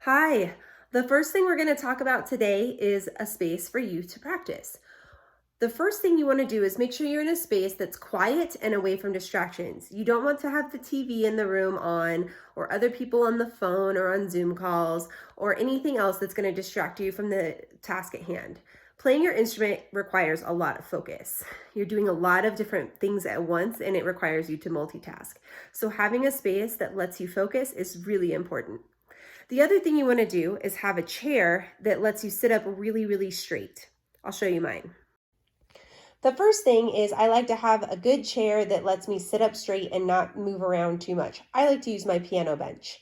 Hi, the first thing we're going to talk about today is a space for you to practice. The first thing you want to do is make sure you're in a space that's quiet and away from distractions. You don't want to have the TV in the room on, or other people on the phone or on Zoom calls, or anything else that's going to distract you from the task at hand. Playing your instrument requires a lot of focus. You're doing a lot of different things at once, and it requires you to multitask. So having a space that lets you focus is really important. The other thing you want to do is have a chair that lets you sit up really, really straight. I'll show you mine. The first thing is I like to have a good chair that lets me sit up straight and not move around too much. I like to use my piano bench.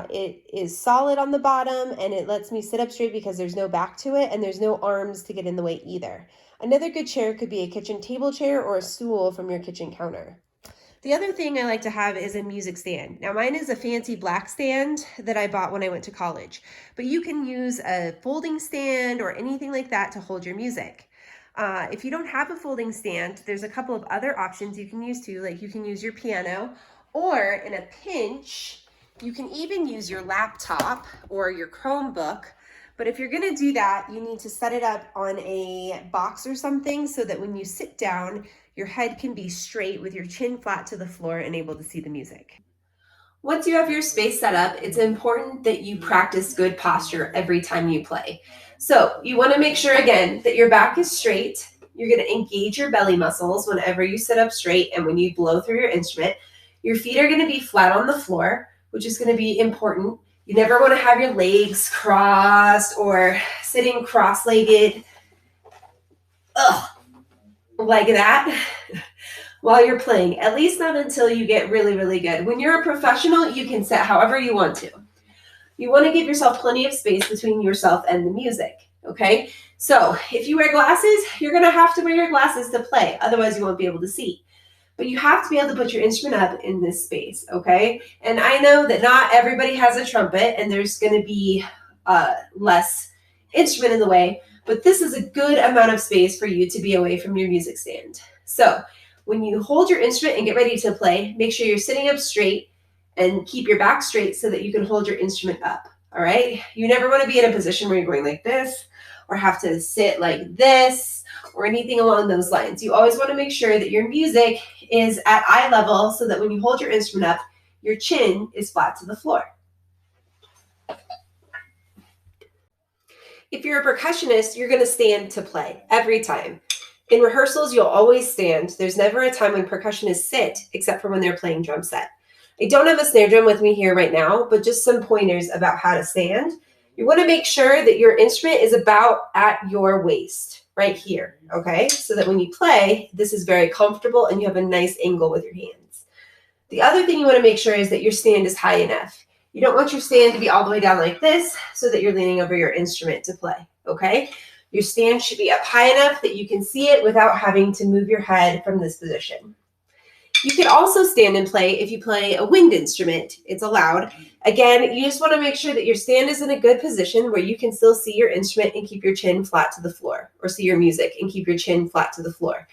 It is solid on the bottom and it lets me sit up straight because there's no back to it and there's no arms to get in the way either. Another good chair could be a kitchen table chair or a stool from your kitchen counter. The other thing I like to have is a music stand. Now mine is a fancy black stand that I bought when I went to college, but you can use a folding stand or anything like that to hold your music. If you don't have a folding stand, there's a couple of other options you can use too, like you can use your piano, or in a pinch, you can even use your laptop or your Chromebook. But if you're gonna do that, you need to set it up on a box or something so that when you sit down, your head can be straight with your chin flat to the floor and able to see the music. Once you have your space set up, it's important that you practice good posture every time you play. So you want to make sure again that your back is straight. You're going to engage your belly muscles whenever you sit up straight and when you blow through your instrument. Your feet are going to be flat on the floor, which is going to be important. You never want to have your legs crossed or sitting cross-legged. Like that. While you're playing, at least not until you get really, really good. When you're a professional, you can sit however you want to. You want to give yourself plenty of space between yourself and the music, okay? So if you wear glasses, you're going to have to wear your glasses to play. Otherwise, you won't be able to see. But you have to be able to put your instrument up in this space, okay? And I know that not everybody has a trumpet, and there's going to be less instrument in the way, but this is a good amount of space for you to be away from your music stand. So when you hold your instrument and get ready to play, make sure you're sitting up straight and keep your back straight so that you can hold your instrument up, all right? You never want to be in a position where you're going like this or have to sit like this or anything along those lines. You always want to make sure that your music is at eye level so that when you hold your instrument up, your chin is flat to the floor. If you're a percussionist, you're going to stand to play every time. In rehearsals, you'll always stand. There's never a time when percussionists sit, except for when they're playing drum set. I don't have a snare drum with me here right now, but just some pointers about how to stand. You want to make sure that your instrument is about at your waist, right here, okay? So that when you play, this is very comfortable and you have a nice angle with your hands. The other thing you want to make sure is that your stand is high enough. You don't want your stand to be all the way down like this so that you're leaning over your instrument to play, okay? Your stand should be up high enough that you can see it without having to move your head from this position. You can also stand and play if you play a wind instrument. It's allowed. Again, you just want to make sure that your stand is in a good position where you can still see your instrument and keep your chin flat to the floor, or see your music and keep your chin flat to the floor.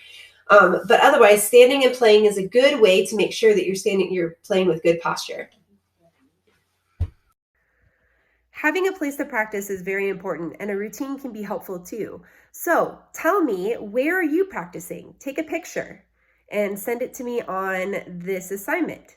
But otherwise, standing and playing is a good way to make sure that you're playing with good posture. Having a place to practice is very important, and a routine can be helpful too. So tell me, where are you practicing? Take a picture and send it to me on this assignment.